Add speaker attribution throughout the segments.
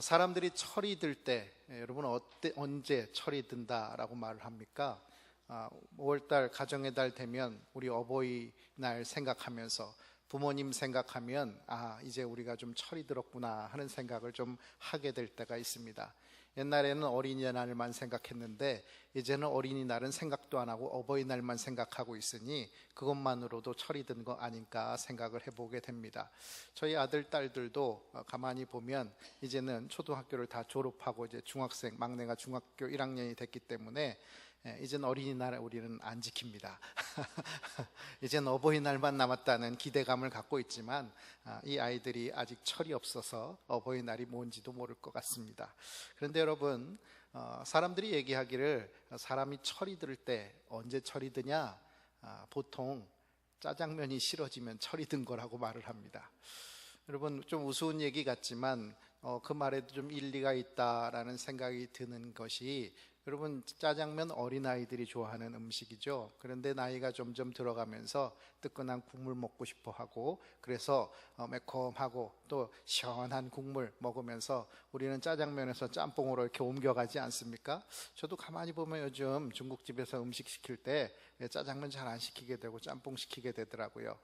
Speaker 1: 사람들이 철이 들 때 여러분 언제 철이 든다라고 말을 합니까? 5월달 가정의 달 되면 우리 어버이날 생각하면서 부모님 생각하면 이제 우리가 좀 철이 들었구나 하는 생각을 좀 하게 될 때가 있습니다. 옛날에는 어린이날만 생각했는데 이제는 어린이날은 생각도 안 하고 어버이날만 생각하고 있으니 그것만으로도 철이 든 거 아닌가 생각을 해보게 됩니다. 저희 아들, 딸들도 가만히 보면 이제는 초등학교를 다 졸업하고 이제 중학생, 막내가 중학교 1학년이 됐기 때문에 이제는 어린이날 우리는 안 지킵니다. 이제는 어버이날만 남았다는 기대감을 갖고 있지만 이 아이들이 아직 철이 없어서 어버이날이 뭔지도 모를 것 같습니다. 그런데 여러분, 사람들이 얘기하기를 사람이 철이 들 때 언제 철이 드냐? 보통 짜장면이 싫어지면 철이 든 거라고 말을 합니다. 여러분, 좀 우스운 얘기 같지만 그 말에도 좀 일리가 있다라는 생각이 드는 것이, 여러분, 짜장면 어린아이들이 좋아하는 음식이죠. 그런데 나이가 점점 들어가면서 뜨끈한 국물 먹고 싶어 하고, 그래서 매콤하고 또 시원한 국물 먹으면서 우리는 짜장면에서 짬뽕으로 이렇게 옮겨가지 않습니까? 저도 가만히 보면 요즘 중국집에서 음식 시킬 때 짜장면 잘 안 시키게 되고 짬뽕 시키게 되더라고요.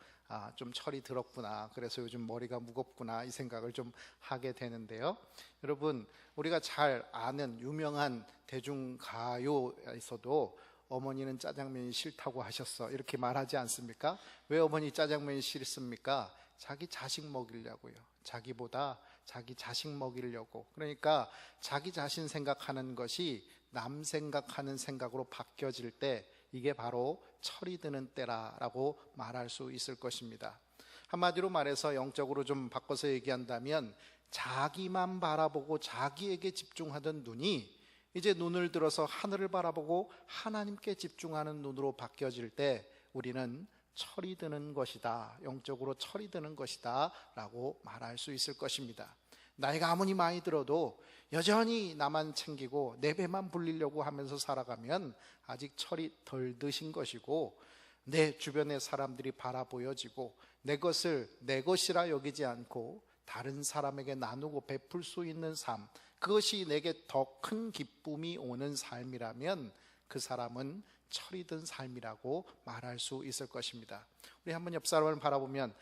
Speaker 1: 좀 철이 들었구나, 그래서 요즘 머리가 무겁구나, 이 생각을 좀 하게 되는데요. 여러분, 우리가 잘 아는 유명한 대중가요에서도 어머니는 짜장면이 싫다고 하셨어, 이렇게 말하지 않습니까? 왜 어머니 짜장면이 싫습니까? 자기 자식 먹이려고요. 자기보다 자기 자식 먹이려고. 그러니까 자기 자신 생각하는 것이 남 생각하는 생각으로 바뀌어질 때, 이게 바로 철이 드는 때라고 말할 수 있을 것입니다. 한마디로 말해서 영적으로 좀 바꿔서 얘기한다면, 자기만 바라보고 자기에게 집중하던 눈이 이제 눈을 들어서 하늘을 바라보고 하나님께 집중하는 눈으로 바뀌어질 때 우리는 철이 드는 것이다, 영적으로 철이 드는 것이다 라고 말할 수 있을 것입니다. 나이가 아무리 많이 들어도 여전히 나만 챙기고 내 배만 불리려고 하면서 살아가면 아직 철이 덜 드신 것이고, 내 주변의 사람들이 바라보여지고 내 것을 내 것이라 여기지 않고 다른 사람에게 나누고 베풀 수 있는 삶, 그것이 내게 더 큰 기쁨이 오는 삶이라면 그 사람은 철이 든 삶이라고 말할 수 있을 것입니다. 우리 한번 옆 사람을 바라보면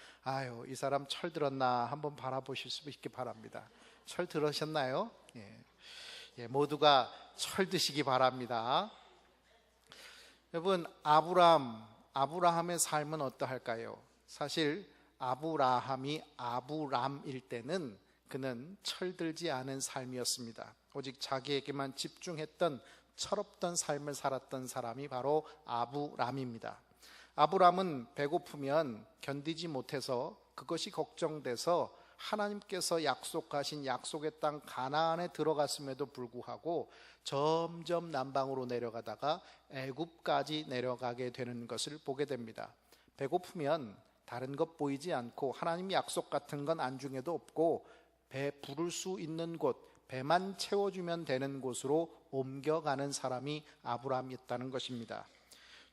Speaker 1: 이 사람 철 들었나 한번 바라보실 수 있기 바랍니다. 철 들으셨나요? 모두가 철 드시기 바랍니다. 여러분, 아브라함의 삶은 어떠할까요? 사실 아브라함이 아브람일 때는 그는 철들지 않은 삶이었습니다. 오직 자기에게만 집중했던 철없던 삶을 살았던 사람이 바로 아브람입니다. 아브람은 배고프면 견디지 못해서 그것이 걱정돼서 하나님께서 약속하신 약속의 땅 가나안에 들어갔음에도 불구하고 점점 남방으로 내려가다가 애굽까지 내려가게 되는 것을 보게 됩니다. 배고프면 다른 것 보이지 않고 하나님 약속 같은 건 안중에도 없고 배 부를 수 있는 곳, 배만 채워주면 되는 곳으로 옮겨가는 사람이 아브라함이었다는 것입니다.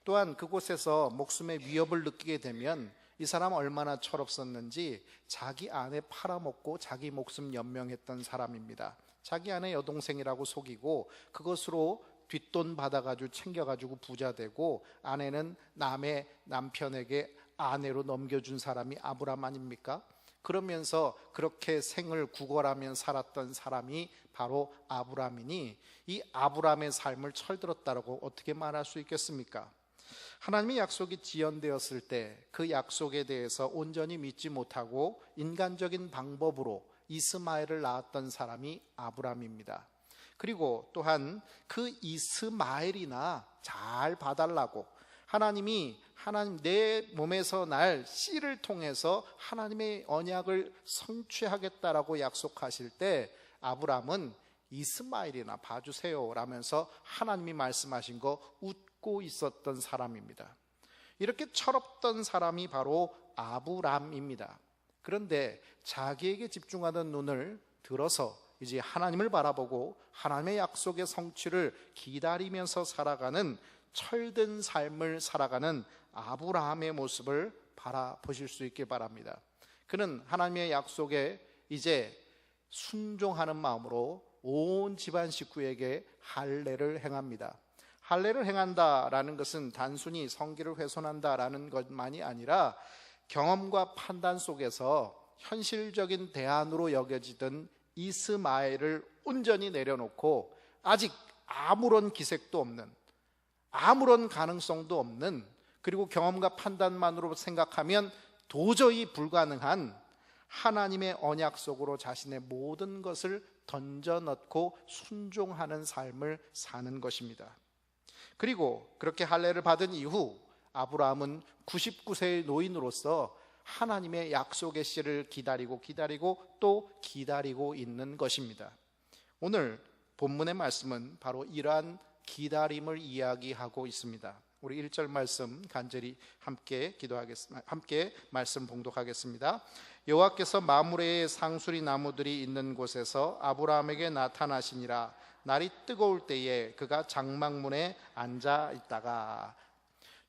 Speaker 1: 또한 그곳에서 목숨의 위협을 느끼게 되면 이 사람 얼마나 철없었는지 자기 아내 팔아먹고 자기 목숨 연명했던 사람입니다. 자기 아내 여동생이라고 속이고 그것으로 뒷돈 받아가지고 챙겨가지고 부자 되고, 아내는 남의 남편에게 아내로 넘겨준 사람이 아브람 아닙니까? 그러면서 그렇게 생을 구걸하며 살았던 사람이 바로 아브람이니, 이 아브람의 삶을 철들었다고 어떻게 말할 수 있겠습니까? 하나님의 약속이 지연되었을 때 그 약속에 대해서 온전히 믿지 못하고 인간적인 방법으로 이스마엘을 낳았던 사람이 아브람입니다. 그리고 또한 그 이스마엘이나 잘 봐달라고 하나님 내 몸에서 날 씨를 통해서 하나님의 언약을 성취하겠다라고 약속하실 때 아브람은 이스마엘이나 봐주세요 라면서 하나님이 말씀하신 거 웃고 있었던 사람입니다. 이렇게 철없던 사람이 바로 아브람입니다. 그런데 자기에게 집중하던 눈을 들어서 이제 하나님을 바라보고 하나님의 약속의 성취를 기다리면서 살아가는 철든 삶을 살아가는 아브라함의 모습을 바라보실 수 있길 바랍니다. 그는 하나님의 약속에 이제 순종하는 마음으로 온 집안 식구에게 할례를 행합니다. 할례를 행한다라는 것은 단순히 성기를 훼손한다라는 것만이 아니라 경험과 판단 속에서 현실적인 대안으로 여겨지던 이스마엘을 온전히 내려놓고 아직 아무런 기색도 없는, 아무런 가능성도 없는, 그리고 경험과 판단만으로 생각하면 도저히 불가능한 하나님의 언약 속으로 자신의 모든 것을 던져넣고 순종하는 삶을 사는 것입니다. 그리고 그렇게 할례를 받은 이후 아브라함은 99세의 노인으로서 하나님의 약속의 씨를 기다리고 또 기다리고 있는 것입니다. 오늘 본문의 말씀은 바로 이러한 기다림을 이야기하고 있습니다. 우리 1절 말씀 간절히 함께 기도하겠습니다. 함께 말씀 봉독하겠습니다. 여호와께서 마므레의 상수리 나무들이 있는 곳에서 아브라함에게 나타나시니라. 날이 뜨거울 때에 그가 장막문에 앉아 있다가.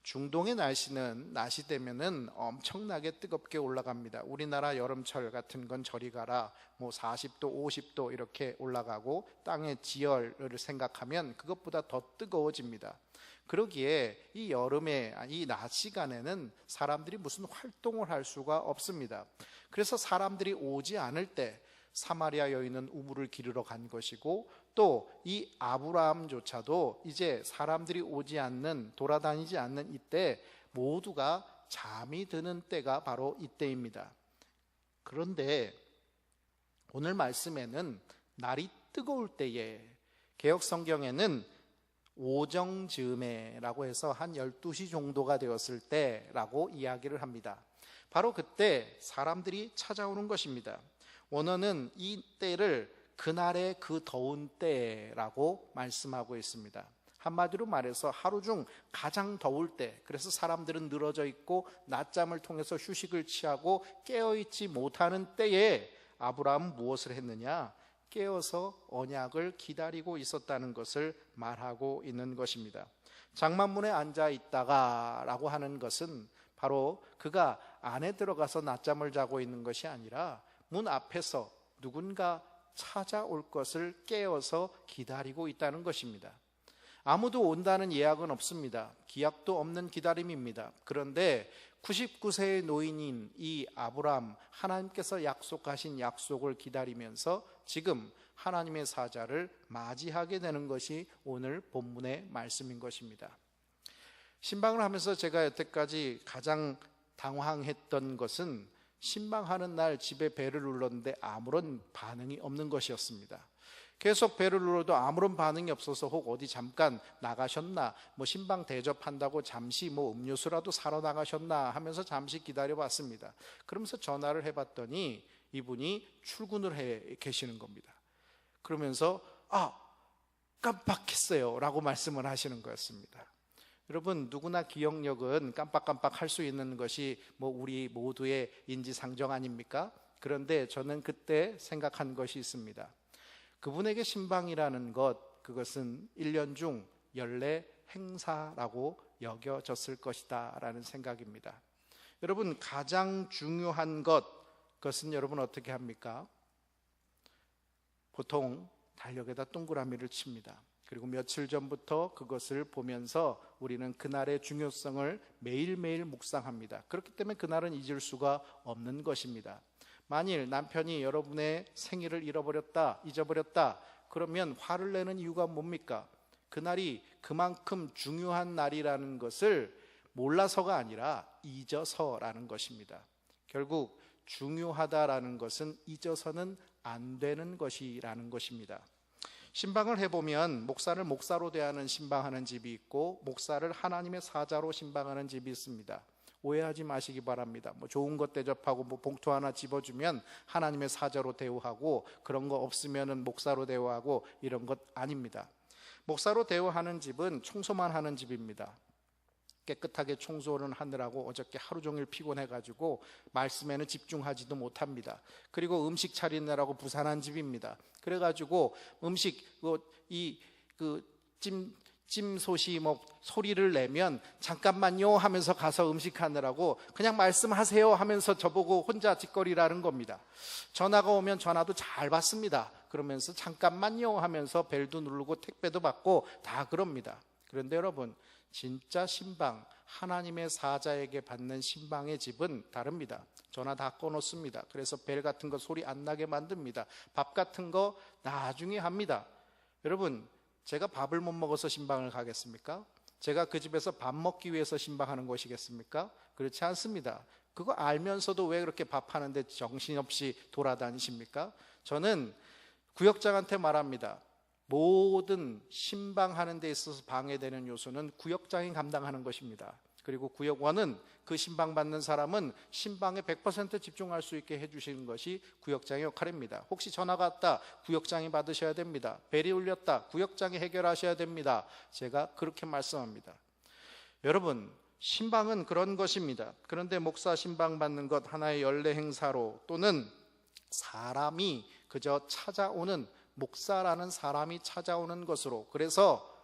Speaker 1: 중동의 날씨는 낮이 되면은 엄청나게 뜨겁게 올라갑니다. 우리나라 여름철 같은 건 저리 가라 40도 50도 이렇게 올라가고 땅의 지열을 생각하면 그것보다 더 뜨거워집니다. 그러기에 이 여름에 이 낮 시간에는 사람들이 무슨 활동을 할 수가 없습니다. 그래서 사람들이 오지 않을 때 사마리아 여인은 우물을 기르러 간 것이고, 또 이 아브라함조차도 이제 사람들이 오지 않는, 돌아다니지 않는 이때 모두가 잠이 드는 때가 바로 이때입니다. 그런데 오늘 말씀에는 날이 뜨거울 때에, 개역 성경에는 오정즈음에라고 해서 한 12시 정도가 되었을 때라고 이야기를 합니다. 바로 그때 사람들이 찾아오는 것입니다. 원어는 이 때를 그날의 그 더운 때라고 말씀하고 있습니다. 한마디로 말해서 하루 중 가장 더울 때, 그래서 사람들은 늘어져 있고 낮잠을 통해서 휴식을 취하고 깨어있지 못하는 때에 아브라함은 무엇을 했느냐? 깨어서 언약을 기다리고 있었다는 것을 말하고 있는 것입니다. 장막문에 앉아 있다가 라고 하는 것은 바로 그가 안에 들어가서 낮잠을 자고 있는 것이 아니라 문 앞에서 누군가 찾아올 것을 깨어서 기다리고 있다는 것입니다. 아무도 온다는 예약은 없습니다. 기약도 없는 기다림입니다. 그런데 99세의 노인인 이 아브라함, 하나님께서 약속하신 약속을 기다리면서 지금 하나님의 사자를 맞이하게 되는 것이 오늘 본문의 말씀인 것입니다. 신방을 하면서 제가 여태까지 가장 당황했던 것은 신방하는 날 집에 벨을 눌렀는데 아무런 반응이 없는 것이었습니다. 계속 벨을 눌러도 아무런 반응이 없어서 혹 어디 잠깐 나가셨나, 신방 대접한다고 잠시 음료수라도 사러 나가셨나 하면서 잠시 기다려봤습니다. 그러면서 전화를 해봤더니 이분이 출근을 해 계시는 겁니다. 그러면서 깜빡했어요 라고 말씀을 하시는 거였습니다. 여러분, 누구나 기억력은 깜빡깜빡 할 수 있는 것이 우리 모두의 인지상정 아닙니까? 그런데 저는 그때 생각한 것이 있습니다. 그분에게 신방이라는 것, 그것은 1년 중 연례 행사라고 여겨졌을 것이다 라는 생각입니다. 여러분, 가장 중요한 그것은 여러분 어떻게 합니까? 보통 달력에다 동그라미를 칩니다. 그리고 며칠 전부터 그것을 보면서 우리는 그날의 중요성을 매일매일 묵상합니다. 그렇기 때문에 그날은 잊을 수가 없는 것입니다. 만일 남편이 여러분의 생일을 잊어버렸다 그러면 화를 내는 이유가 뭡니까? 그날이 그만큼 중요한 날이라는 것을 몰라서가 아니라 잊어서라는 것입니다. 결국 중요하다라는 것은 잊어서는 안 되는 것이라는 것입니다. 신방을 해보면 목사를 목사로 대하는 신방하는 집이 있고 목사를 하나님의 사자로 신방하는 집이 있습니다. 오해하지 마시기 바랍니다. 좋은 것 대접하고 봉투 하나 집어주면 하나님의 사자로 대우하고, 그런 거 없으면 목사로 대우하고, 이런 것 아닙니다. 목사로 대우하는 집은 청소만 하는 집입니다. 깨끗하게 청소를 하느라고 어저께 하루 종일 피곤해가지고 말씀에는 집중하지도 못합니다. 그리고 음식 차리느라고 부산한 집입니다. 그래가지고 음식 찜소시 뭐 소리를 내면 잠깐만요 하면서 가서 음식하느라고 그냥 말씀하세요 하면서 저보고 혼자 짓거리라는 겁니다. 전화가 오면 전화도 잘 받습니다. 그러면서 잠깐만요 하면서 벨도 누르고 택배도 받고 다 그럽니다. 그런데 여러분, 진짜 신방, 하나님의 사자에게 받는 신방의 집은 다릅니다. 전화 다 꺼놓습니다. 그래서 벨 같은 거 소리 안 나게 만듭니다. 밥 같은 거 나중에 합니다. 여러분, 제가 밥을 못 먹어서 신방을 가겠습니까? 제가 그 집에서 밥 먹기 위해서 신방하는 것이겠습니까? 그렇지 않습니다. 그거 알면서도 왜 그렇게 밥하는데 정신없이 돌아다니십니까? 저는 구역장한테 말합니다. 모든 신방하는 데 있어서 방해되는 요소는 구역장이 감당하는 것입니다. 그리고 구역원은 그 신방받는 사람은 신방에 100% 집중할 수 있게 해주시는 것이 구역장의 역할입니다. 혹시 전화가 왔다, 구역장이 받으셔야 됩니다. 벨이 울렸다, 구역장이 해결하셔야 됩니다. 제가 그렇게 말씀합니다. 여러분, 신방은 그런 것입니다. 그런데 목사 신방 받는 것 하나의 연례 행사로, 또는 사람이 그저 찾아오는, 목사라는 사람이 찾아오는 것으로, 그래서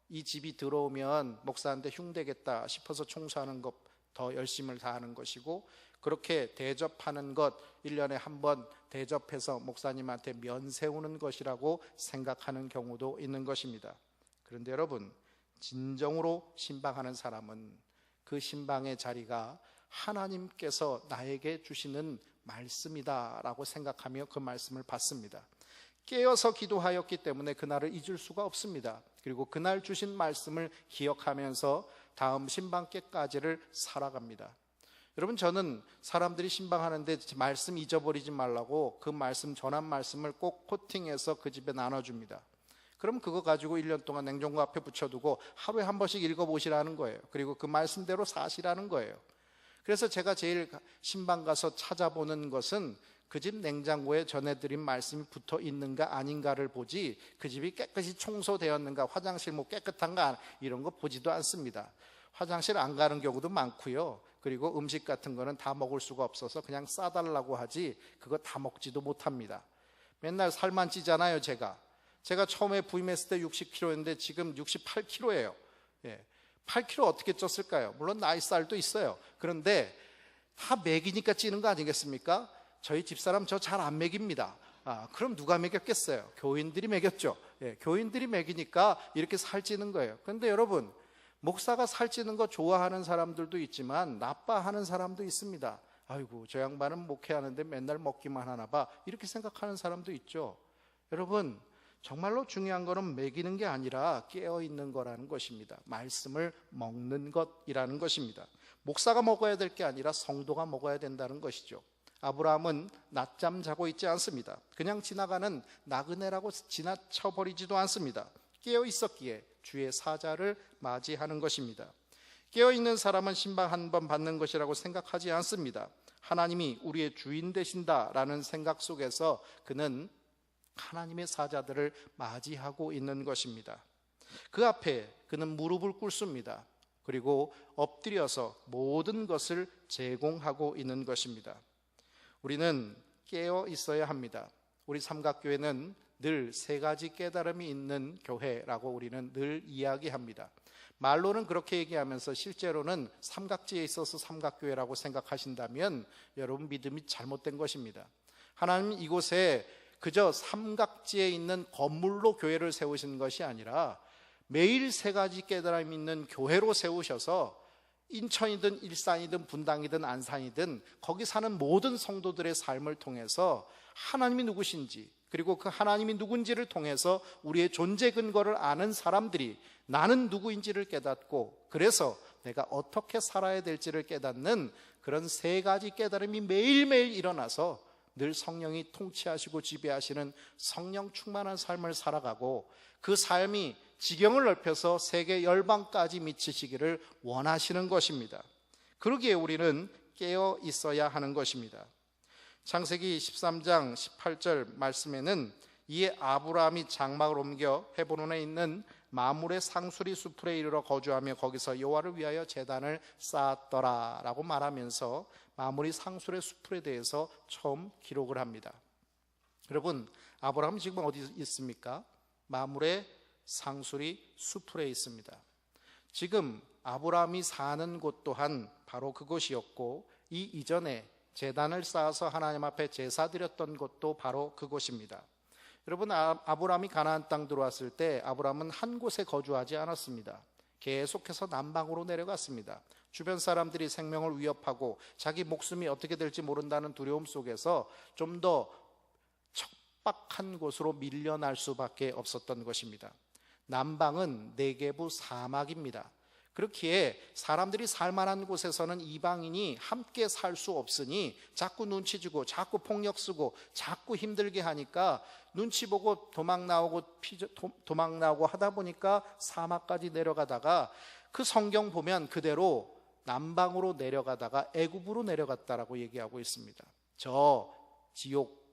Speaker 1: 이 집이 들어오면 목사한테 흉되겠다 싶어서 청소하는 것, 더 열심을 다하는 것이고, 그렇게 대접하는 것, 1년에 한 번 대접해서 목사님한테 면 세우는 것이라고 생각하는 경우도 있는 것입니다. 그런데 여러분, 진정으로 신방하는 사람은 그 신방의 자리가 하나님께서 나에게 주시는 말씀이다라고 생각하며 그 말씀을 받습니다. 깨어서 기도하였기 때문에 그날을 잊을 수가 없습니다. 그리고 그날 주신 말씀을 기억하면서 다음 신방께까지를 살아갑니다. 여러분, 저는 사람들이 신방하는데 말씀 잊어버리지 말라고 그 말씀, 전한 말씀을 꼭 코팅해서 그 집에 나눠줍니다. 그럼 그거 가지고 1년 동안 냉장고 앞에 붙여두고 하루에 한 번씩 읽어보시라는 거예요. 그리고 그 말씀대로 사시라는 거예요. 그래서 제가 제일 신방 가서 찾아보는 것은 그 집 냉장고에 전해드린 말씀이 붙어 있는가 아닌가를 보지, 그 집이 깨끗이 청소되었는가, 화장실 뭐 깨끗한가, 이런 거 보지도 않습니다. 화장실 안 가는 경우도 많고요. 그리고 음식 같은 거는 다 먹을 수가 없어서 그냥 싸달라고 하지 그거 다 먹지도 못합니다. 맨날 살만 찌잖아요. 제가 처음에 부임했을 때 60kg였는데 지금 68kg예요. 8kg 어떻게 쪘을까요? 물론 나이 살도 있어요. 그런데 다 먹이니까 찌는 거 아니겠습니까? 저희 집사람 저 잘 안 먹입니다. 그럼 누가 먹였겠어요? 교인들이 먹였죠. 교인들이 먹이니까 이렇게 살찌는 거예요. 그런데 여러분, 목사가 살찌는 거 좋아하는 사람들도 있지만 나빠하는 사람도 있습니다. 아이고, 저 양반은 목회하는데 맨날 먹기만 하나 봐, 이렇게 생각하는 사람도 있죠. 여러분, 정말로 중요한 거는 먹이는 게 아니라 깨어있는 거라는 것입니다. 말씀을 먹는 것이라는 것입니다. 목사가 먹어야 될 게 아니라 성도가 먹어야 된다는 것이죠. 아브라함은 낮잠 자고 있지 않습니다. 그냥 지나가는 나그네라고 지나쳐버리지도 않습니다. 깨어 있었기에 주의 사자를 맞이하는 것입니다. 깨어 있는 사람은 신방 한 번 받는 것이라고 생각하지 않습니다. 하나님이 우리의 주인 되신다라는 생각 속에서 그는 하나님의 사자들을 맞이하고 있는 것입니다. 그 앞에 그는 무릎을 꿇습니다. 그리고 엎드려서 모든 것을 제공하고 있는 것입니다. 우리는 깨어 있어야 합니다. 우리 삼각교회는 늘 세 가지 깨달음이 있는 교회라고 우리는 늘 이야기합니다. 말로는 그렇게 얘기하면서 실제로는 삼각지에 있어서 삼각교회라고 생각하신다면 여러분 믿음이 잘못된 것입니다. 하나님 이곳에 그저 삼각지에 있는 건물로 교회를 세우신 것이 아니라 매일 세 가지 깨달음이 있는 교회로 세우셔서 인천이든 일산이든 분당이든 안산이든 거기 사는 모든 성도들의 삶을 통해서 하나님이 누구신지, 그리고 그 하나님이 누군지를 통해서 우리의 존재 근거를 아는 사람들이 나는 누구인지를 깨닫고 그래서 내가 어떻게 살아야 될지를 깨닫는 그런 세 가지 깨달음이 매일매일 일어나서 늘 성령이 통치하시고 지배하시는 성령 충만한 삶을 살아가고 그 삶이 지경을 넓혀서 세계 열방까지 미치시기를 원하시는 것입니다. 그러기에 우리는 깨어 있어야 하는 것입니다. 창세기 13장 18절 말씀에는 이에 아브라함이 장막을 옮겨 헤브론에 있는 마므레 상수리 수풀에 이르러 거주하며 거기서 여호와를 위하여 제단을 쌓았더라 라고 말하면서 마므레 상수리 수풀에 대해서 처음 기록을 합니다. 여러분, 아브라함이 지금 어디 있습니까? 마므레 상술이 수풀에 있습니다. 지금 아브라함이 사는 곳 또한 바로 그곳이었고, 이 이전에 제단을 쌓아서 하나님 앞에 제사 드렸던 곳도 바로 그곳입니다. 여러분, 아브라함이 가나안 땅 들어왔을 때 아브라함은 한 곳에 거주하지 않았습니다. 계속해서 남방으로 내려갔습니다. 주변 사람들이 생명을 위협하고 자기 목숨이 어떻게 될지 모른다는 두려움 속에서 좀 더 척박한 곳으로 밀려날 수밖에 없었던 것입니다. 남방은 네게부 사막입니다. 그렇기에 사람들이 살만한 곳에서는 이방인이 함께 살 수 없으니 자꾸 눈치 주고 자꾸 폭력 쓰고 자꾸 힘들게 하니까 눈치 보고 도망 나오고 하다 보니까 사막까지 내려가다가, 그 성경 보면 그대로 남방으로 내려가다가 애굽으로 내려갔다라고 얘기하고 있습니다. 저 지옥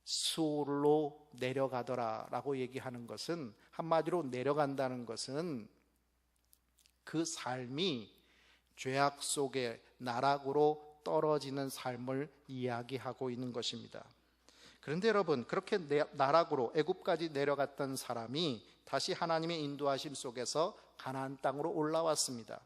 Speaker 1: 수로 내려가더라라고 얘기하는 것은, 한마디로 내려간다는 것은 그 삶이 죄악 속의 나락으로 떨어지는 삶을 이야기하고 있는 것입니다. 그런데 여러분, 그렇게 나락으로 애굽까지 내려갔던 사람이 다시 하나님의 인도하심 속에서 가나안 땅으로 올라왔습니다.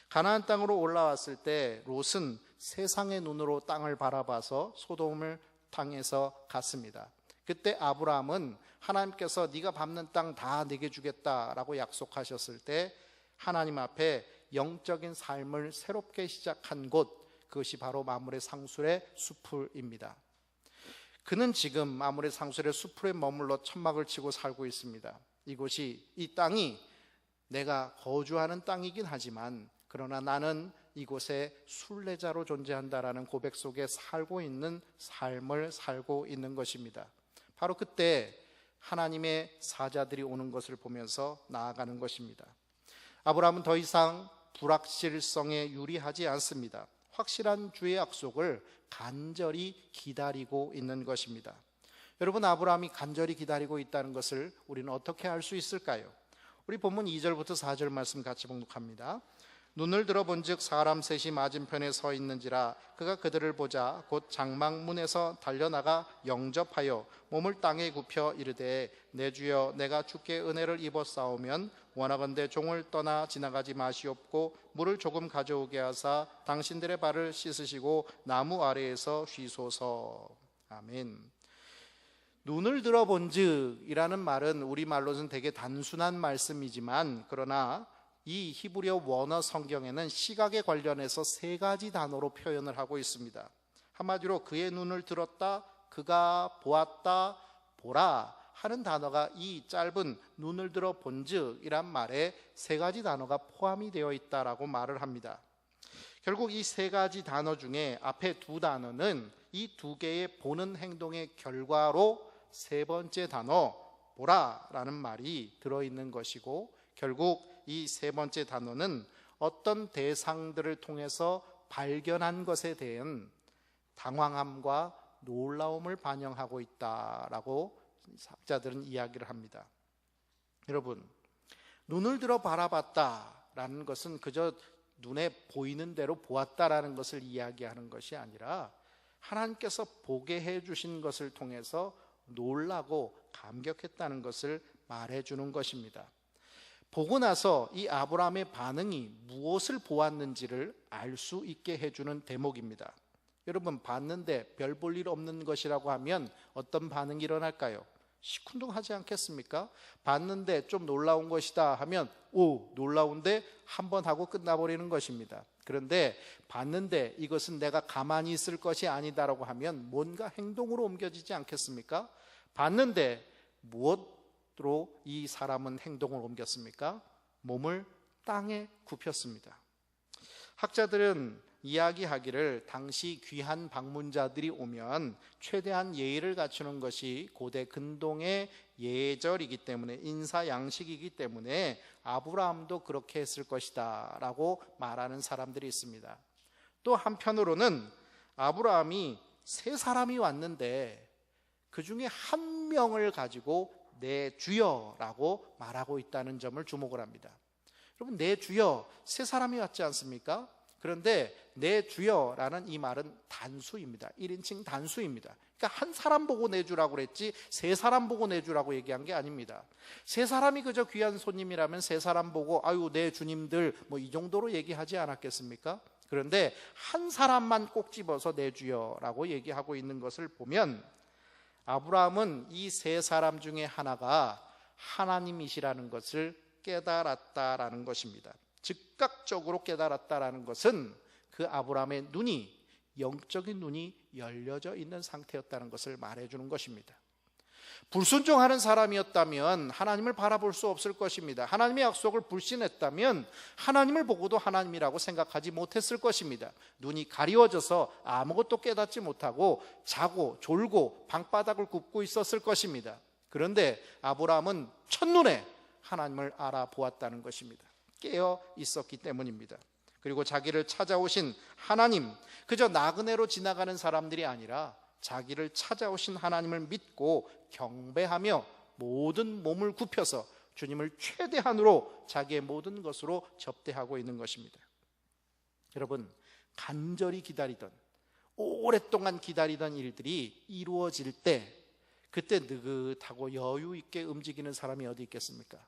Speaker 1: 가나안 땅으로 올라왔을 때 롯은 세상의 눈으로 땅을 바라봐서 소돔을 땅에서 갔습니다. 그때 아브라함은 하나님께서 네가 밟는 땅 다 내게 주겠다라고 약속하셨을 때 하나님 앞에 영적인 삶을 새롭게 시작한 곳, 그것이 바로 마므레 상술의 수풀입니다. 그는 지금 마므레 상술의 수풀에 머물러 천막을 치고 살고 있습니다. 이 땅이 내가 거주하는 땅이긴 하지만, 그러나 나는 이곳에 순례자로 존재한다라는 고백 속에 살고 있는 삶을 살고 있는 것입니다. 바로 그때 하나님의 사자들이 오는 것을 보면서 나아가는 것입니다. 아브라함은 더 이상 불확실성에 유리하지 않습니다. 확실한 주의 약속을 간절히 기다리고 있는 것입니다. 여러분, 아브라함이 간절히 기다리고 있다는 것을 우리는 어떻게 알 수 있을까요? 우리 본문 2절부터 4절 말씀 같이 봉독합니다. 눈을 들어본즉 사람 셋이 맞은편에 서 있는지라 그가 그들을 보자 곧 장막문에서 달려나가 영접하여 몸을 땅에 굽혀 이르되 내 주여 내가 주께 은혜를 입어 싸우면 원하건대 종을 떠나 지나가지 마시옵고 물을 조금 가져오게 하사 당신들의 발을 씻으시고 나무 아래에서 쉬소서. 아멘. 눈을 들어본즉 이라는 말은 우리말로는 되게 단순한 말씀이지만, 그러나 이 히브리어 원어 성경에는 시각에 관련해서 세 가지 단어로 표현을 하고 있습니다. 한마디로 그의 눈을 들었다, 그가 보았다, 보라 하는 단어가 이 짧은 눈을 들어 본즉 이란 말에 세 가지 단어가 포함이 되어 있다라고 말을 합니다. 결국 이 세 가지 단어 중에 앞에 두 단어는 이 두 개의 보는 행동의 결과로 세 번째 단어 보라라는 말이 들어있는 것이고, 결국 이 세 번째 단어는 어떤 대상들을 통해서 발견한 것에 대한 당황함과 놀라움을 반영하고 있다라고 학자들은 이야기를 합니다. 여러분, 눈을 들어 바라봤다라는 것은 그저 눈에 보이는 대로 보았다라는 것을 이야기하는 것이 아니라 하나님께서 보게 해주신 것을 통해서 놀라고 감격했다는 것을 말해주는 것입니다. 보고 나서 이 아브라함의 반응이 무엇을 보았는지를 알 수 있게 해주는 대목입니다. 여러분, 봤는데 별 볼 일 없는 것이라고 하면 어떤 반응이 일어날까요? 시큰둥하지 않겠습니까? 봤는데 좀 놀라운 것이다 하면 오, 놀라운데 한번 하고 끝나버리는 것입니다. 그런데 봤는데 이것은 내가 가만히 있을 것이 아니다라고 하면 뭔가 행동으로 옮겨지지 않겠습니까? 봤는데 무엇으로 이 사람은 행동을 옮겼습니까? 몸을 땅에 굽혔습니다. 학자들은 이야기하기를 당시 귀한 방문자들이 오면 최대한 예의를 갖추는 것이 고대 근동의 예절이기 때문에, 인사 양식이기 때문에 아브라함도 그렇게 했을 것이다 라고 말하는 사람들이 있습니다. 또 한편으로는 아브라함이 세 사람이 왔는데 그 중에 한 명을 가지고 내 주여라고 말하고 있다는 점을 주목을 합니다. 여러분, 내 주여, 세 사람이 왔지 않습니까? 그런데 내 주여라는 이 말은 단수입니다. 1인칭 단수입니다. 그러니까 한 사람 보고 내주라고 그랬지 세 사람 보고 내주라고 얘기한 게 아닙니다. 세 사람이 그저 귀한 손님이라면 세 사람 보고 아유 내 주님들 뭐 이 정도로 얘기하지 않았겠습니까? 그런데 한 사람만 꼭 집어서 내주여라고 얘기하고 있는 것을 보면 아브라함은 이 세 사람 중에 하나가 하나님이시라는 것을 깨달았다라는 것입니다. 즉각적으로 깨달았다라는 것은 그 아브라함의 눈이 영적인 눈이 열려져 있는 상태였다는 것을 말해주는 것입니다. 불순종하는 사람이었다면 하나님을 바라볼 수 없을 것입니다. 하나님의 약속을 불신했다면 하나님을 보고도 하나님이라고 생각하지 못했을 것입니다. 눈이 가리워져서 아무것도 깨닫지 못하고 자고 졸고 방바닥을 굽고 있었을 것입니다. 그런데 아브라함은 첫눈에 하나님을 알아보았다는 것입니다. 깨어 있었기 때문입니다. 그리고 자기를 찾아오신 하나님, 그저 나그네로 지나가는 사람들이 아니라 자기를 찾아오신 하나님을 믿고 경배하며 모든 몸을 굽혀서 주님을 최대한으로 자기의 모든 것으로 접대하고 있는 것입니다. 여러분, 간절히 기다리던, 오랫동안 기다리던 일들이 이루어질 때 그때 느긋하고 여유 있게 움직이는 사람이 어디 있겠습니까?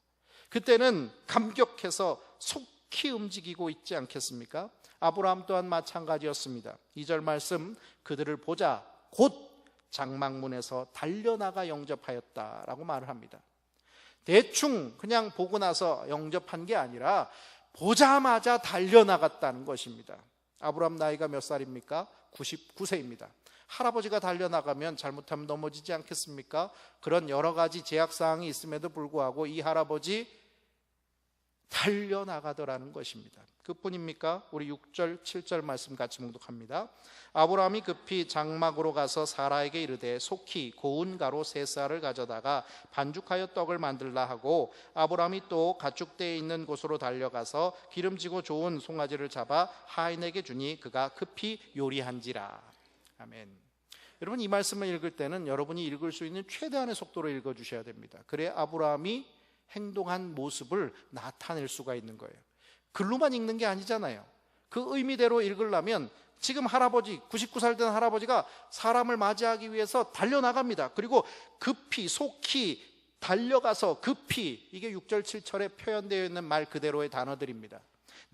Speaker 1: 그때는 감격해서 속히 움직이고 있지 않겠습니까? 아브라함 또한 마찬가지였습니다. 2절 말씀, 그들을 보자 곧 장막문에서 달려나가 영접하였다라고 말을 합니다. 대충 그냥 보고 나서 영접한 게 아니라 보자마자 달려나갔다는 것입니다. 아브라함 나이가 몇 살입니까? 99세입니다. 할아버지가 달려나가면 잘못하면 넘어지지 않겠습니까? 그런 여러 가지 제약사항이 있음에도 불구하고 이 할아버지 달려나가더라는 것입니다. 그뿐입니까? 우리 6절 7절 말씀 같이 묵독합니다. 아브라함이 급히 장막으로 가서 사라에게 이르되 속히 고운 가루 세 쌀을 가져다가 반죽하여 떡을 만들라 하고 아브라함이 또 가축대에 있는 곳으로 달려가서 기름지고 좋은 송아지를 잡아 하인에게 주니 그가 급히 요리한지라. 아멘. 여러분, 이 말씀을 읽을 때는 여러분이 읽을 수 있는 최대한의 속도로 읽어주셔야 됩니다. 그래야 아브라함이 행동한 모습을 나타낼 수가 있는 거예요. 글로만 읽는 게 아니잖아요. 그 의미대로 읽으려면 지금 할아버지, 99살 된 할아버지가 사람을 맞이하기 위해서 달려나갑니다. 그리고 급히, 속히 달려가서 급히, 이게 6절 7절에 표현되어 있는 말 그대로의 단어들입니다.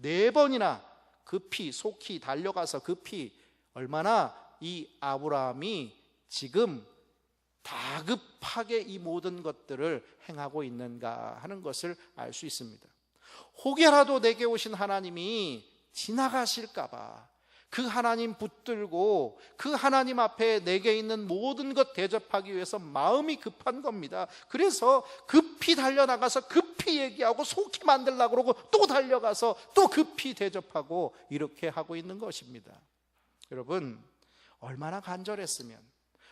Speaker 1: 4번이나 급히, 속히, 달려가서 급히, 얼마나 이 아브라함이 지금 다급하게 이 모든 것들을 행하고 있는가 하는 것을 알 수 있습니다. 혹여라도 내게 오신 하나님이 지나가실까봐 그 하나님 붙들고 그 하나님 앞에 내게 있는 모든 것 대접하기 위해서 마음이 급한 겁니다. 그래서 급히 달려나가서 급히 얘기하고 속히 만들려고 그러고 또 달려가서 또 급히 대접하고 이렇게 하고 있는 것입니다. 여러분, 얼마나 간절했으면,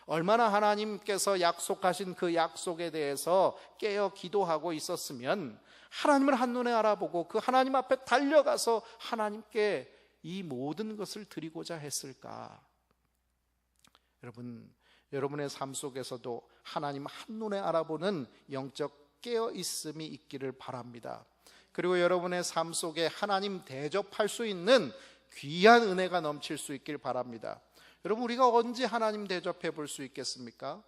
Speaker 1: 얼마나 하나님께서 약속하신 그 약속에 대해서 깨어 기도하고 있었으면 하나님을 한눈에 알아보고 그 하나님 앞에 달려가서 하나님께 이 모든 것을 드리고자 했을까? 여러분, 여러분의 삶 속에서도 하나님 한눈에 알아보는 영적 깨어있음이 있기를 바랍니다. 그리고 여러분의 삶 속에 하나님 대접할 수 있는 귀한 은혜가 넘칠 수 있길 바랍니다. 여러분, 우리가 언제 하나님 대접해 볼 수 있겠습니까?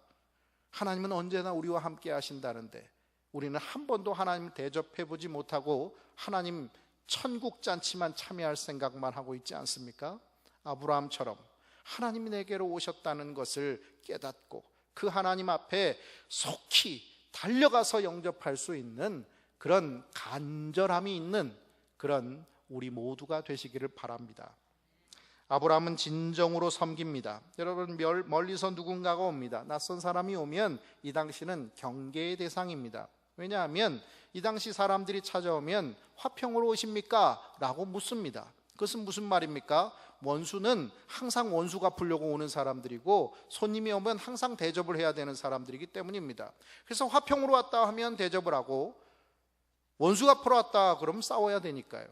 Speaker 1: 하나님은 언제나 우리와 함께 하신다는데 우리는 한 번도 하나님 대접해 보지 못하고 하나님 천국 잔치만 참여할 생각만 하고 있지 않습니까? 아브라함처럼 하나님이 내게로 오셨다는 것을 깨닫고 그 하나님 앞에 속히 달려가서 영접할 수 있는 그런 간절함이 있는 그런 우리 모두가 되시기를 바랍니다. 아브라함은 진정으로 섬깁니다. 여러분, 멀리서 누군가가 옵니다. 낯선 사람이 오면 이 당시는 경계의 대상입니다. 왜냐하면 이 당시 사람들이 찾아오면 화평으로 오십니까? 라고 묻습니다. 그것은 무슨 말입니까? 원수는 항상 원수 갚으려고 오는 사람들이고 손님이 오면 항상 대접을 해야 되는 사람들이기 때문입니다. 그래서 화평으로 왔다 하면 대접을 하고 원수 갚으러 왔다 그러면 싸워야 되니까요.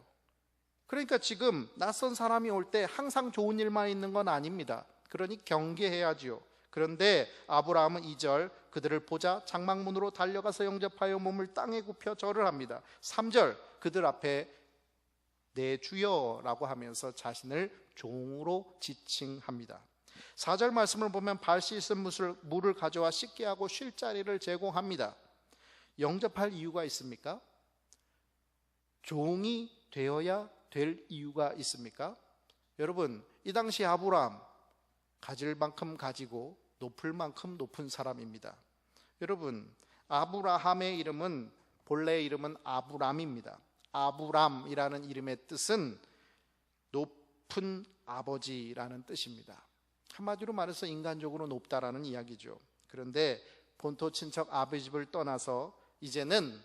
Speaker 1: 그러니까 지금 낯선 사람이 올 때 항상 좋은 일만 있는 건 아닙니다. 그러니 경계해야지요. 그런데 아브라함은 2절 그들을 보자 장막문으로 달려가서 영접하여 몸을 땅에 굽혀 절을 합니다. 3절 그들 앞에 내 주여라고 하면서 자신을 종으로 지칭합니다. 4절 말씀을 보면 발 씻은 물을 가져와 씻게 하고 쉴 자리를 제공합니다. 영접할 이유가 있습니까? 종이 되어야 될 이유가 있습니까? 여러분, 이 당시 아브라함 가질 만큼 가지고 높을 만큼 높은 사람입니다. 여러분, 아브라함의 이름은 본래 이름은 아브람입니다. 아브람이라는 이름의 뜻은 높은 아버지라는 뜻입니다. 한마디로 말해서 인간적으로 높다라는 이야기죠. 그런데 본토 친척 아버지 집을 떠나서 이제는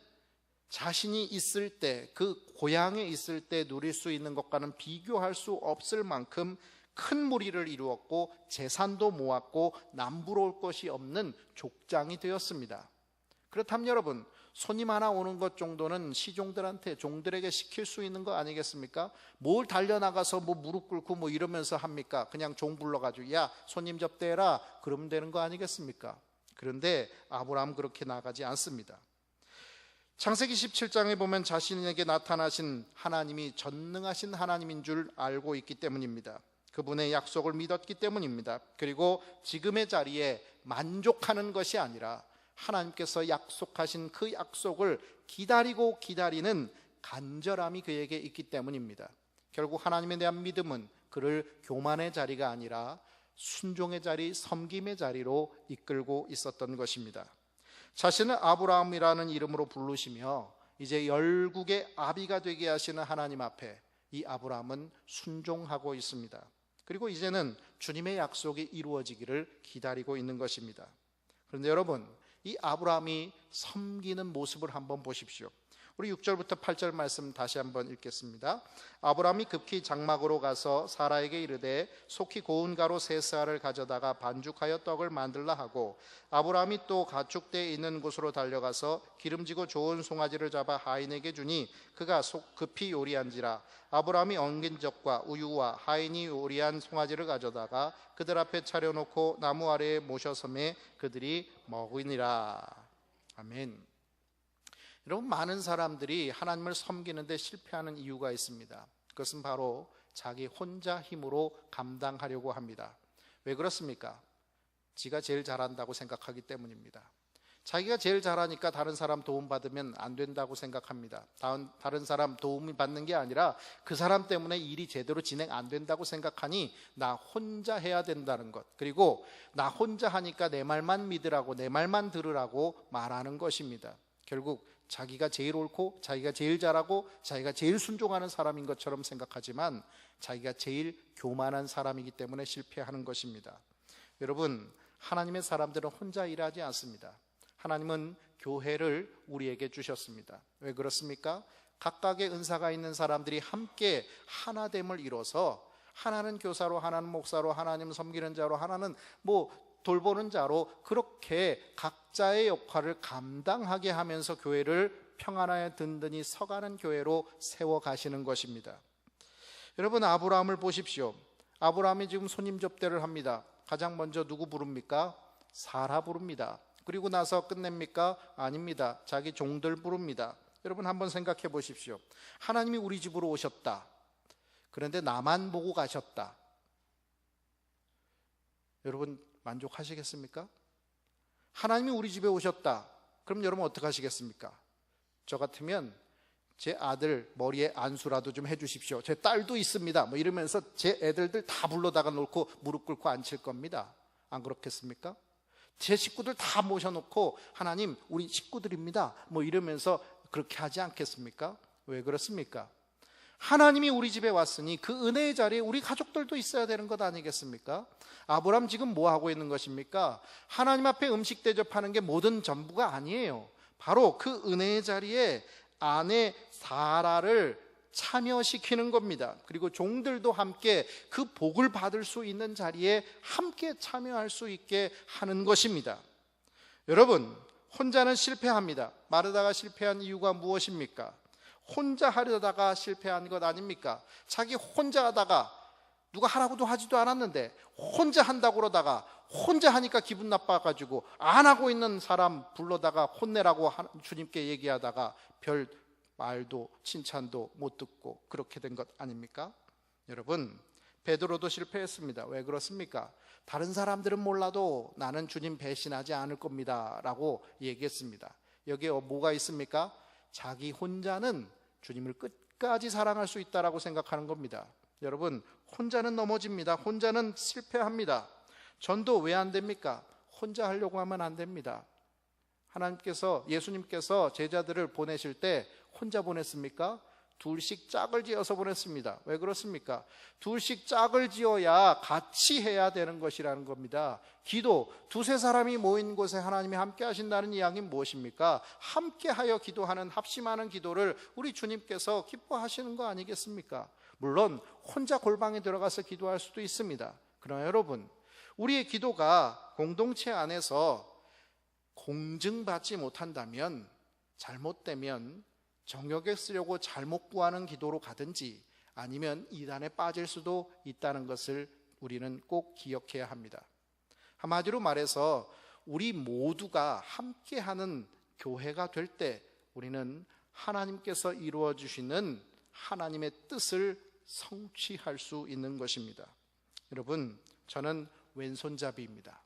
Speaker 1: 자신이 있을 때, 그 고향에 있을 때 누릴 수 있는 것과는 비교할 수 없을 만큼 큰 무리를 이루었고 재산도 모았고 남부러울 것이 없는 족장이 되었습니다. 그렇다면 여러분, 손님 하나 오는 것 정도는 시종들한테, 종들에게 시킬 수 있는 거 아니겠습니까? 뭘 달려나가서 뭐 무릎 꿇고 뭐 이러면서 합니까? 그냥 종 불러가지고 야 손님 접대해라 그러면 되는 거 아니겠습니까? 그런데 아브라함 그렇게 나가지 않습니다. 창세기 17장에 보면 자신에게 나타나신 하나님이 전능하신 하나님인 줄 알고 있기 때문입니다. 그분의 약속을 믿었기 때문입니다. 그리고 지금의 자리에 만족하는 것이 아니라 하나님께서 약속하신 그 약속을 기다리고 기다리는 간절함이 그에게 있기 때문입니다. 결국 하나님에 대한 믿음은 그를 교만의 자리가 아니라 순종의 자리, 섬김의 자리로 이끌고 있었던 것입니다. 자신을 아브라함이라는 이름으로 부르시며 이제 열국의 아비가 되게 하시는 하나님 앞에 이 아브라함은 순종하고 있습니다. 그리고 이제는 주님의 약속이 이루어지기를 기다리고 있는 것입니다. 그런데 여러분, 이 아브라함이 섬기는 모습을 한번 보십시오. 우리 6절부터 8절 말씀 다시 한번 읽겠습니다. 아브라함이 급히 장막으로 가서 사라에게 이르되 속히 고운 가루 세 쌀을 가져다가 반죽하여 떡을 만들라 하고, 아브라함이 또 가축대에 있는 곳으로 달려가서 기름지고 좋은 송아지를 잡아 하인에게 주니 그가 급히 요리한지라. 아브라함이 엉긴 젖과 우유와 하인이 요리한 송아지를 가져다가 그들 앞에 차려놓고 나무 아래에 모셔섬에 그들이 먹으니라. 아멘. 여러분, 많은 사람들이 하나님을 섬기는데 실패하는 이유가 있습니다. 그것은 바로 자기 혼자 힘으로 감당하려고 합니다. 왜 그렇습니까? 지가 제일 잘한다고 생각하기 때문입니다. 자기가 제일 잘하니까 다른 사람 도움받으면 안 된다고 생각합니다. 다른 사람 도움이 받는 게 아니라 그 사람 때문에 일이 제대로 진행 안 된다고 생각하니 나 혼자 해야 된다는 것, 그리고 나 혼자 하니까 내 말만 믿으라고, 내 말만 들으라고 말하는 것입니다. 결국 자기가 제일 옳고 자기가 제일 잘하고 자기가 제일 순종하는 사람인 것처럼 생각하지만 자기가 제일 교만한 사람이기 때문에 실패하는 것입니다. 여러분, 하나님의 사람들은 혼자 일하지 않습니다. 하나님은 교회를 우리에게 주셨습니다. 왜 그렇습니까? 각각의 은사가 있는 사람들이 함께 하나됨을 이뤄서, 하나는 교사로, 하나는 목사로, 하나님 섬기는 자로, 하나는 돌보는 자로, 그렇게 각자의 역할을 감당하게 하면서 교회를 평안하여 든든히 서가는 교회로 세워가시는 것입니다. 여러분, 아브라함을 보십시오. 아브라함이 지금 손님 접대를 합니다. 가장 먼저 누구 부릅니까? 사라 부릅니다. 그리고 나서 끝냅니까? 아닙니다. 자기 종들 부릅니다. 여러분, 한번 생각해 보십시오. 하나님이 우리 집으로 오셨다. 그런데 나만 보고 가셨다. 여러분, 만족하시겠습니까? 하나님이 우리 집에 오셨다. 그럼 여러분 어떻게 하시겠습니까? 저 같으면 제 아들 머리에 안수라도 좀 해주십시오. 제 딸도 있습니다. 이러면서 제 애들들 다 불러다가 놓고 무릎 꿇고 앉힐 겁니다. 안 그렇겠습니까? 제 식구들 다 모셔놓고 하나님 우리 식구들입니다. 이러면서 그렇게 하지 않겠습니까? 왜 그렇습니까? 하나님이 우리 집에 왔으니 그 은혜의 자리에 우리 가족들도 있어야 되는 것 아니겠습니까? 아브라함 지금 뭐 하고 있는 것입니까? 하나님 앞에 음식 대접하는 게 모든 전부가 아니에요. 바로 그 은혜의 자리에 아내 사라를 참여시키는 겁니다. 그리고 종들도 함께 그 복을 받을 수 있는 자리에 함께 참여할 수 있게 하는 것입니다. 여러분, 혼자는 실패합니다. 마르다가 실패한 이유가 무엇입니까? 혼자 하려다가 실패한 것 아닙니까? 자기 혼자 하다가 누가 하라고도 하지도 않았는데 혼자 한다고 그러다가 혼자 하니까 기분 나빠가지고 안 하고 있는 사람 불러다가 혼내라고 주님께 얘기하다가 별 말도 칭찬도 못 듣고 그렇게 된 것 아닙니까? 여러분, 베드로도 실패했습니다. 왜 그렇습니까? 다른 사람들은 몰라도 나는 주님 배신하지 않을 겁니다 라고 얘기했습니다. 여기에 뭐가 있습니까? 자기 혼자는 주님을 끝까지 사랑할 수 있다라고 생각하는 겁니다. 여러분, 혼자는 넘어집니다. 혼자는 실패합니다. 전도 왜 안 됩니까? 혼자 하려고 하면 안 됩니다. 예수님께서 제자들을 보내실 때 혼자 보냈습니까? 둘씩 짝을 지어서 보냈습니다. 왜 그렇습니까? 둘씩 짝을 지어야 같이 해야 되는 것이라는 겁니다. 기도, 두세 사람이 모인 곳에 하나님이 함께 하신다는 이야기는 무엇입니까? 함께하여 기도하는, 합심하는 기도를 우리 주님께서 기뻐하시는 거 아니겠습니까? 물론 혼자 골방에 들어가서 기도할 수도 있습니다. 그러나 여러분, 우리의 기도가 공동체 안에서 공증받지 못한다면, 잘못되면 정욕에 쓰려고 잘못 구하는 기도로 가든지 아니면 이단에 빠질 수도 있다는 것을 우리는 꼭 기억해야 합니다. 한마디로 말해서 우리 모두가 함께하는 교회가 될 때 우리는 하나님께서 이루어 주시는 하나님의 뜻을 성취할 수 있는 것입니다. 여러분, 저는 왼손잡이입니다.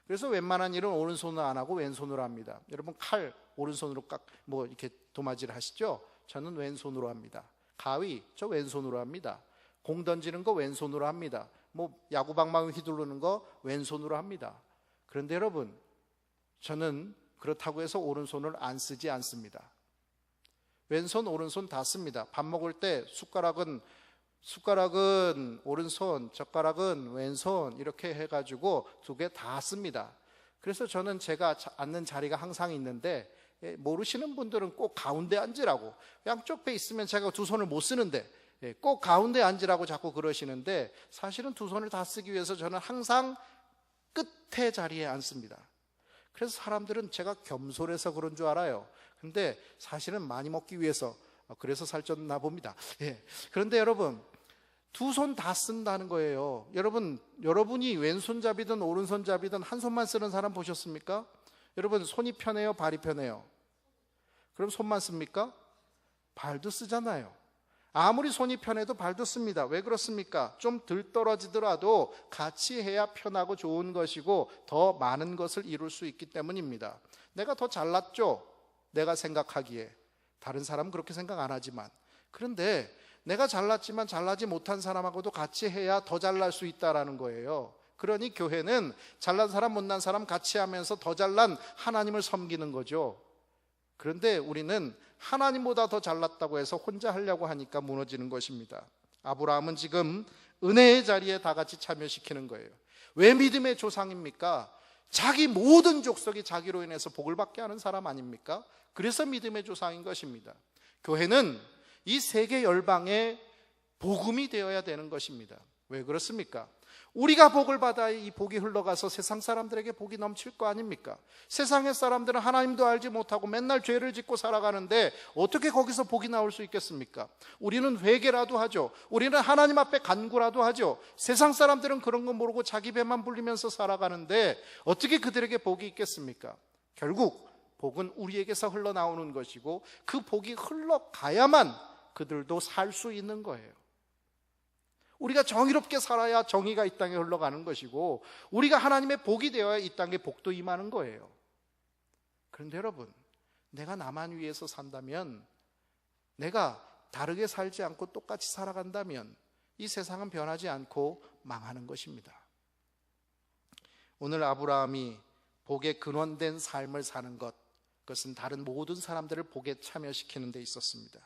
Speaker 1: 그래서 웬만한 일은 오른손으로 안 하고 왼손으로 합니다. 여러분, 칼 오른손으로 이렇게 도마질 하시죠? 저는 왼손으로 합니다. 가위, 저 왼손으로 합니다. 공 던지는 거 왼손으로 합니다. 야구방망이 휘두르는 거 왼손으로 합니다. 그런데 여러분, 저는 그렇다고 해서 오른손을 안 쓰지 않습니다. 왼손, 오른손 다 씁니다. 밥 먹을 때 숟가락은 오른손, 젓가락은 왼손 이렇게 해가지고 두 개 다 씁니다. 그래서 저는 제가 앉는 자리가 항상 있는데, 모르시는 분들은 꼭 가운데 앉으라고, 양쪽 배 있으면 제가 두 손을 못 쓰는데 꼭 가운데 앉으라고 자꾸 그러시는데, 사실은 두 손을 다 쓰기 위해서 저는 항상 끝에 자리에 앉습니다. 그래서 사람들은 제가 겸손해서 그런 줄 알아요. 근데 사실은 많이 먹기 위해서, 그래서 살쪘나 봅니다. 그런데 여러분, 두 손 다 쓴다는 거예요. 여러분이 왼손잡이든 오른손잡이든 한 손만 쓰는 사람 보셨습니까? 여러분, 손이 편해요, 발이 편해요? 그럼 손만 씁니까? 발도 쓰잖아요. 아무리 손이 편해도 발도 씁니다. 왜 그렇습니까? 좀 덜 떨어지더라도 같이 해야 편하고 좋은 것이고 더 많은 것을 이룰 수 있기 때문입니다. 내가 더 잘났죠? 내가 생각하기에. 다른 사람은 그렇게 생각 안 하지만. 그런데 내가 잘났지만 잘나지 못한 사람하고도 같이 해야 더 잘날 수 있다라는 거예요. 그러니 교회는 잘난 사람 못난 사람 같이 하면서 더 잘난 하나님을 섬기는 거죠. 그런데 우리는 하나님보다 더 잘났다고 해서 혼자 하려고 하니까 무너지는 것입니다. 아브라함은 지금 은혜의 자리에 다 같이 참여시키는 거예요. 왜 믿음의 조상입니까? 자기 모든 족속이 자기로 인해서 복을 받게 하는 사람 아닙니까? 그래서 믿음의 조상인 것입니다. 교회는 이 세계 열방의 복음이 되어야 되는 것입니다. 왜 그렇습니까? 우리가 복을 받아야 이 복이 흘러가서 세상 사람들에게 복이 넘칠 거 아닙니까? 세상의 사람들은 하나님도 알지 못하고 맨날 죄를 짓고 살아가는데 어떻게 거기서 복이 나올 수 있겠습니까? 우리는 회개라도 하죠. 우리는 하나님 앞에 간구라도 하죠. 세상 사람들은 그런 거 모르고 자기 배만 불리면서 살아가는데 어떻게 그들에게 복이 있겠습니까? 결국 복은 우리에게서 흘러나오는 것이고 그 복이 흘러가야만 그들도 살 수 있는 거예요. 우리가 정의롭게 살아야 정의가 이 땅에 흘러가는 것이고 우리가 하나님의 복이 되어야 이 땅에 복도 임하는 거예요. 그런데 여러분, 내가 나만 위해서 산다면, 내가 다르게 살지 않고 똑같이 살아간다면 이 세상은 변하지 않고 망하는 것입니다. 오늘 아브라함이 복에 근원된 삶을 사는 것, 그것은 다른 모든 사람들을 복에 참여시키는 데 있었습니다.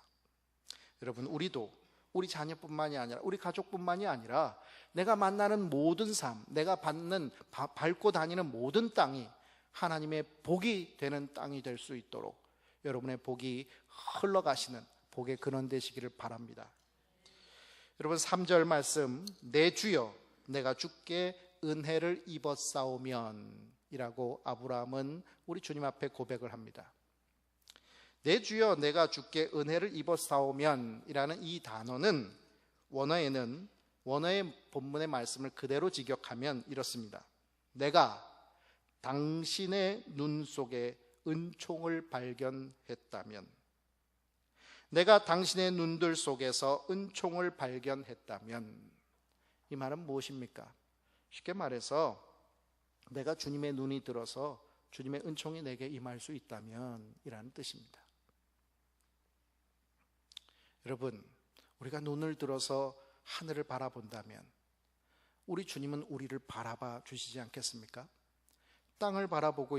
Speaker 1: 여러분, 우리도 우리 자녀뿐만이 아니라 우리 가족뿐만이 아니라 내가 만나는 모든 삶, 내가 밟고 다니는 모든 땅이 하나님의 복이 되는 땅이 될 수 있도록 여러분의 복이 흘러가시는 복의 근원 되시기를 바랍니다. 여러분, 3절 말씀, 내 주여 내가 주께 은혜를 입었사오면 이라고 아브라함은 우리 주님 앞에 고백을 합니다. 내 주여 내가 주께 은혜를 입었사오면 이라는 이 단어는 원어의 본문의 말씀을 그대로 직역하면 이렇습니다. 내가 당신의 눈 속에 은총을 발견했다면, 내가 당신의 눈들 속에서 은총을 발견했다면, 이 말은 무엇입니까? 쉽게 말해서 내가 주님의 눈이 들어서 주님의 은총이 내게 임할 수 있다면 이라는 뜻입니다. 여러분, 우리가 눈을 들어서 하늘을 바라본다면 우리 주님은 우리를 바라봐 주시지 않겠습니까? 땅을 바라보고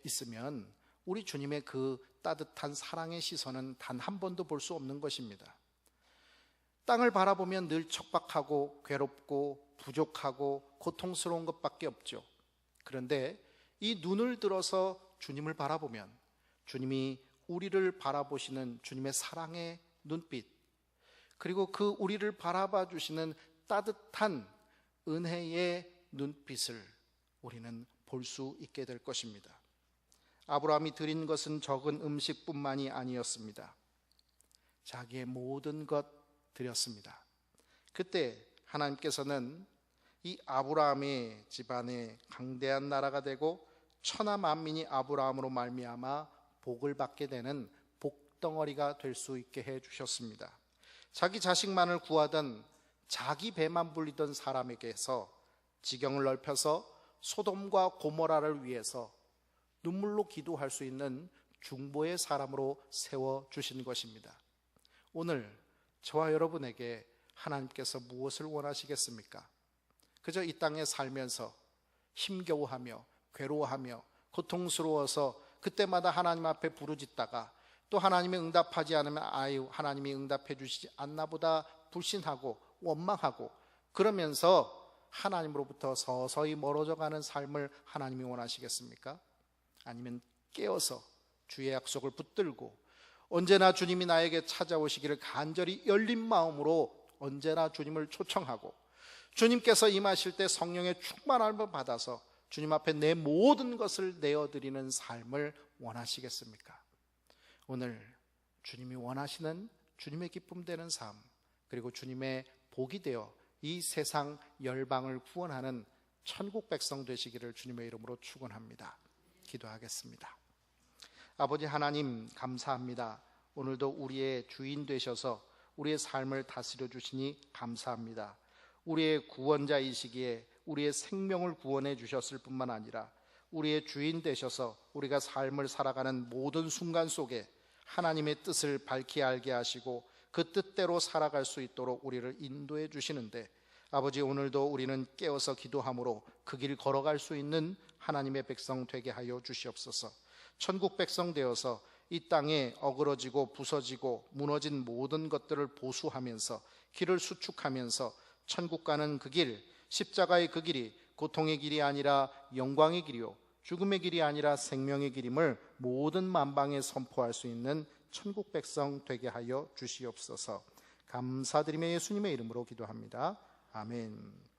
Speaker 1: 있으면 우리 주님의 그 따뜻한 사랑의 시선은 단 한 번도 볼 수 없는 것입니다. 땅을 바라보면 늘 척박하고 괴롭고 부족하고 고통스러운 것밖에 없죠. 그런데 이 눈을 들어서 주님을 바라보면 주님이 우리를 바라보시는 주님의 사랑의 눈빛, 그리고 그 우리를 바라봐 주시는 따뜻한 은혜의 눈빛을 우리는 볼 수 있게 될 것입니다. 아브라함이 드린 것은 적은 음식뿐만이 아니었습니다. 자기의 모든 것 드렸습니다. 그때 하나님께서는 이 아브라함의 집안에 강대한 나라가 되고 천하 만민이 아브라함으로 말미암아 복을 받게 되는 복덩어리가 될 수 있게 해 주셨습니다. 자기 자식만을 구하던 자기 배만 불리던 사람에게서 지경을 넓혀서 소돔과 고모라를 위해서 눈물로 기도할 수 있는 중보의 사람으로 세워주신 것입니다. 오늘 저와 여러분에게 하나님께서 무엇을 원하시겠습니까? 그저 이 땅에 살면서 힘겨워하며 괴로워하며 고통스러워서 그때마다 하나님 앞에 부르짖다가 또 하나님이 응답하지 않으면 아유 하나님이 응답해 주시지 않나 보다 불신하고 원망하고 그러면서 하나님으로부터 서서히 멀어져 가는 삶을 하나님이 원하시겠습니까? 아니면 깨어서 주의 약속을 붙들고 언제나 주님이 나에게 찾아오시기를 간절히 열린 마음으로 언제나 주님을 초청하고 주님께서 임하실 때 성령의 충만함을 받아서 주님 앞에 내 모든 것을 내어드리는 삶을 원하시겠습니까? 오늘 주님이 원하시는 주님의 기쁨 되는 삶, 그리고 주님의 복이 되어 이 세상 열방을 구원하는 천국 백성 되시기를 주님의 이름으로 축원합니다. 기도하겠습니다. 아버지 하나님 감사합니다. 오늘도 우리의 주인 되셔서 우리의 삶을 다스려 주시니 감사합니다. 우리의 구원자이시기에 우리의 생명을 구원해 주셨을 뿐만 아니라 우리의 주인 되셔서 우리가 삶을 살아가는 모든 순간 속에 하나님의 뜻을 밝히 알게 하시고 그 뜻대로 살아갈 수 있도록 우리를 인도해 주시는데 아버지 오늘도 우리는 깨어서 기도함으로 그 길 걸어갈 수 있는 하나님의 백성 되게 하여 주시옵소서. 천국 백성 되어서 이 땅에 어그러지고 부서지고 무너진 모든 것들을 보수하면서 길을 수축하면서 천국 가는 그 길, 십자가의 그 길이 고통의 길이 아니라 영광의 길이요 죽음의 길이 아니라 생명의 길임을 모든 만방에 선포할 수 있는 천국 백성 되게 하여 주시옵소서. 감사드리며 예수님의 이름으로 기도합니다. 아멘.